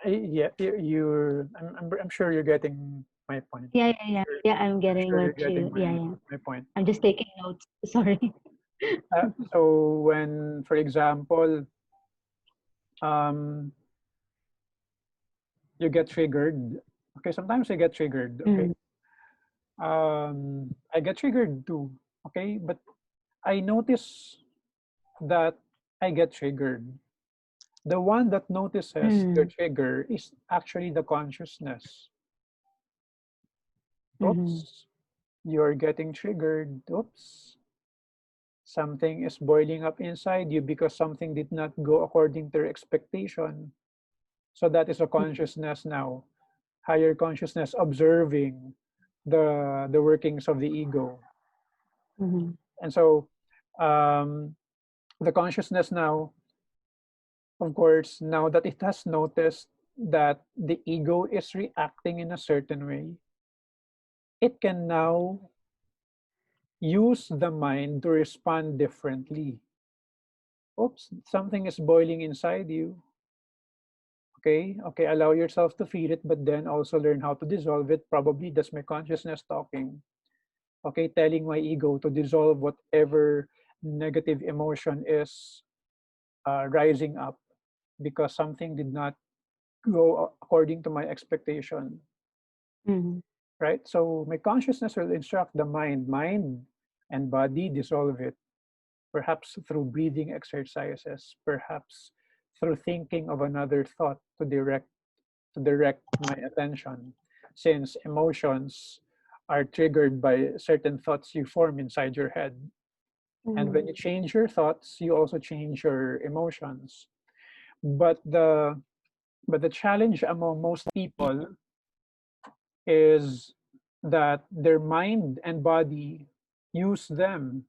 Yeah, I'm sure you're getting my point. Yeah, yeah, yeah. Sure, Yeah, I'm I'm getting sure you're what getting you, yeah, my yeah. my point. I'm just taking notes. Sorry. So when, for example, um, you get triggered. Okay, sometimes I get triggered. Okay, Mm, I get triggered too. Okay, but I notice that I get triggered. The one that notices your mm, trigger is actually the consciousness. mm, Oops, you're getting triggered. Oops, something is boiling up inside you because something did not go according to your expectation. So that is a consciousness now, higher consciousness observing the workings of the ego. mm, And so um, the consciousness now, of course, now that it has noticed that the ego is reacting in a certain way, it can now use the mind to respond differently. Oops, something is boiling inside you. Okay, okay, allow yourself to feel it, but then also learn how to dissolve it. Probably that's my consciousness talking. Okay, telling my ego to dissolve whatever negative emotion is rising up because something did not go according to my expectation, mm, right? So my consciousness will instruct the mind and body dissolve it, perhaps through breathing exercises, perhaps through thinking of another thought to direct my attention, since emotions are triggered by certain thoughts you form inside your head. And mm, when you change your thoughts, you also change your emotions. But the challenge among most people is that their mind and body use them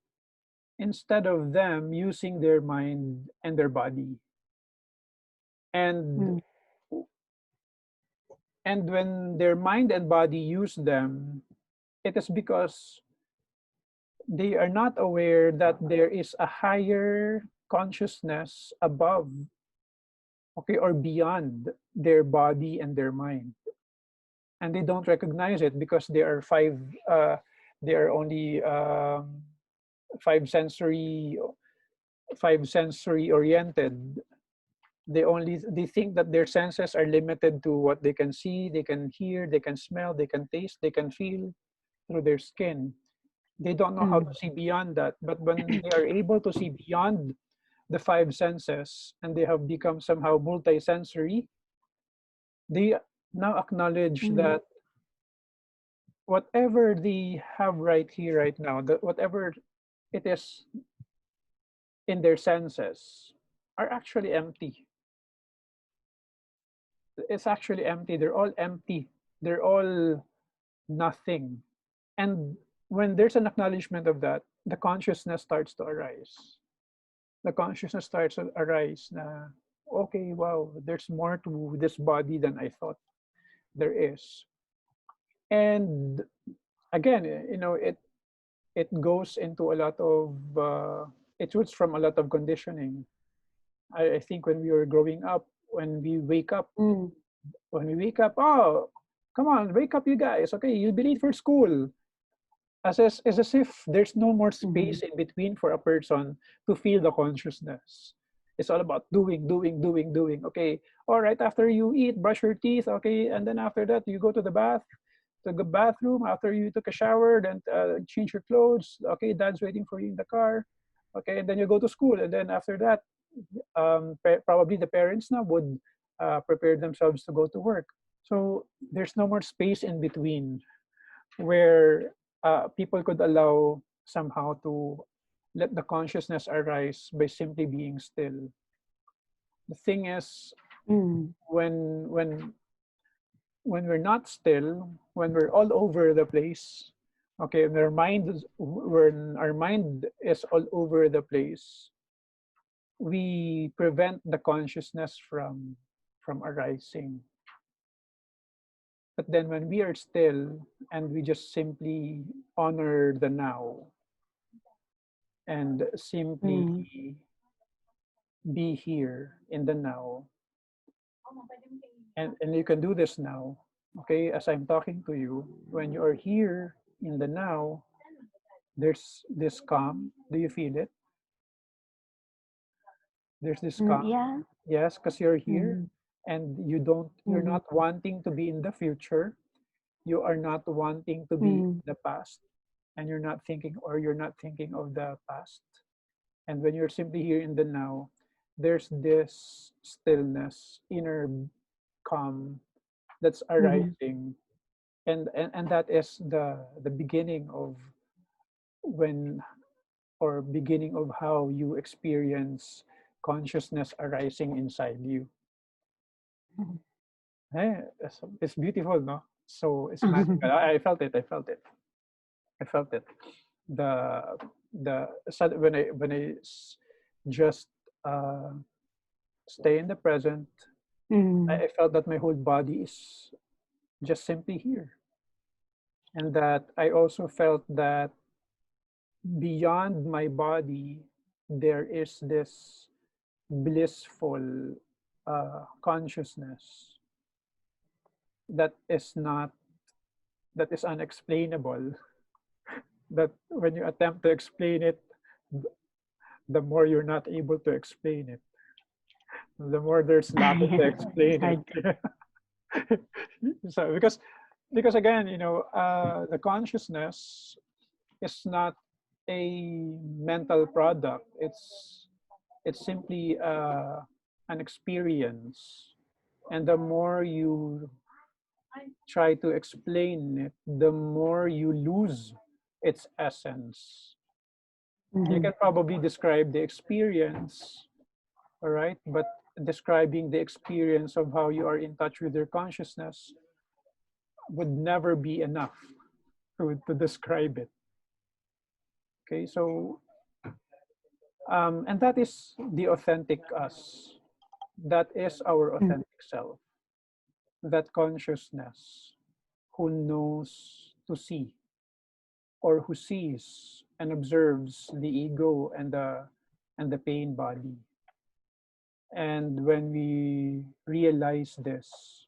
instead of them using their mind and their body. And mm, and when their mind and body use them, it is because they are not aware that there is a higher consciousness above, okay, or beyond their body and their mind, and they don't recognize it because they are only five sensory five sensory oriented. They think that their senses are limited to what they can see, they can hear, they can smell, they can taste, they can feel through their skin. They don't know how mm, to see beyond that. But when they are able to see beyond the five senses and they have become somehow multisensory, they now acknowledge mm, that whatever they have right here, right now, that whatever it is in their senses are actually empty. It's actually empty. They're all empty. They're all nothing. And when there's an acknowledgement of that, the consciousness starts to arise. The consciousness starts to arise na, okay, wow, there's more to this body than I thought there is. And again, it goes into a lot of it roots from a lot of conditioning. I think when we were growing up, mm, when we wake up, oh, come on, wake up, you guys. Okay, you'll be late for school. As if there's no more mm, space in between for a person to feel the consciousness. It's all about doing, doing, doing, doing. Okay, all right. After you eat, brush your teeth. Okay, and then after that, you go to the bathroom. After you took a shower, then change your clothes. Okay, dad's waiting for you in the car. Okay, and then you go to school, and then after that, probably the parents now would prepare themselves to go to work. So there's no more space in between where people could allow somehow to let the consciousness arise by simply being still. The thing is, mm, when when when we're not still, when we're all over the place, okay, when our mind is all over the place, we prevent the consciousness from arising. But then when we are still and we just simply honor the now and simply mm, be here in the now, And you can do this now. Okay, as I'm talking to you, when you are here in the now, there's this calm. Do you feel it? There's this calm. Yeah. Yes, because you're here Mhm. and you're Mhm. not wanting to be in the future. You are not wanting to be Mhm. in the past. And you're not thinking of the past. And when you're simply here in the now, there's this stillness, inner calm that's Mhm. arising. And that is the beginning of when or beginning of how you experience consciousness arising inside you. Mhm. It's beautiful, no? So it's magical. I felt it. I felt it. I felt it. The when I just uh, stay in the present, Mhm. I felt that my whole body is just simply here, and that I also felt that beyond my body there is this blissful consciousness that is not that is unexplainable. That when you attempt to explain it, the more you're not able to explain it, the more there's nothing to Yeah. It's explain it. hard. So because again, the consciousness is not a mental product. It's simply an experience, and the more you try to explain it, the more you lose its essence. You Mhm. can probably describe the experience, all right, but describing the experience of how you are in touch with your consciousness would never be enough to describe it. Okay, so and that is the authentic us. That is our Mhm. authentic self. That consciousness who knows to see, or who sees and observes the ego and the pain body. And when we realize this,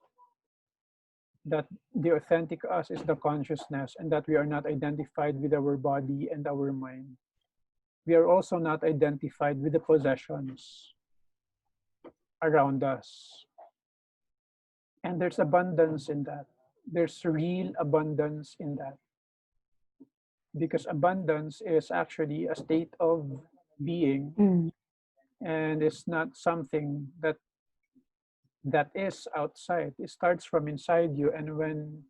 that the authentic us is the consciousness, and that we are not identified with our body and our mind, we are also not identified with the possessions around us. And there's abundance in that. There's real abundance in that. Because abundance is actually a state of being, Mhm. and it's not something that is outside. It starts from inside you. And when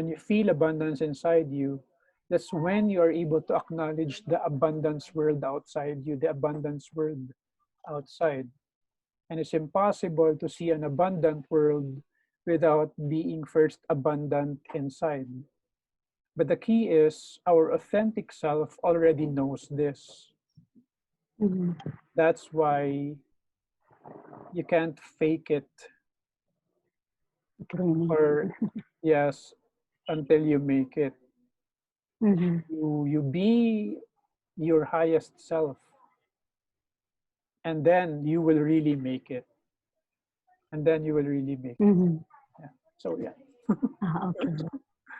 you feel abundance inside you, that's when you are able to acknowledge the abundance world outside you, the abundance world outside. And it's impossible to see an abundant world without being first abundant inside. But the key is our authentic self already knows this. Mhm. That's why you can't fake it, Dreaming. or yes, until you make it. Mhm. You be your highest self, and then you will really make it. And then you will really make it. Mhm. Yeah. So yeah. Okay.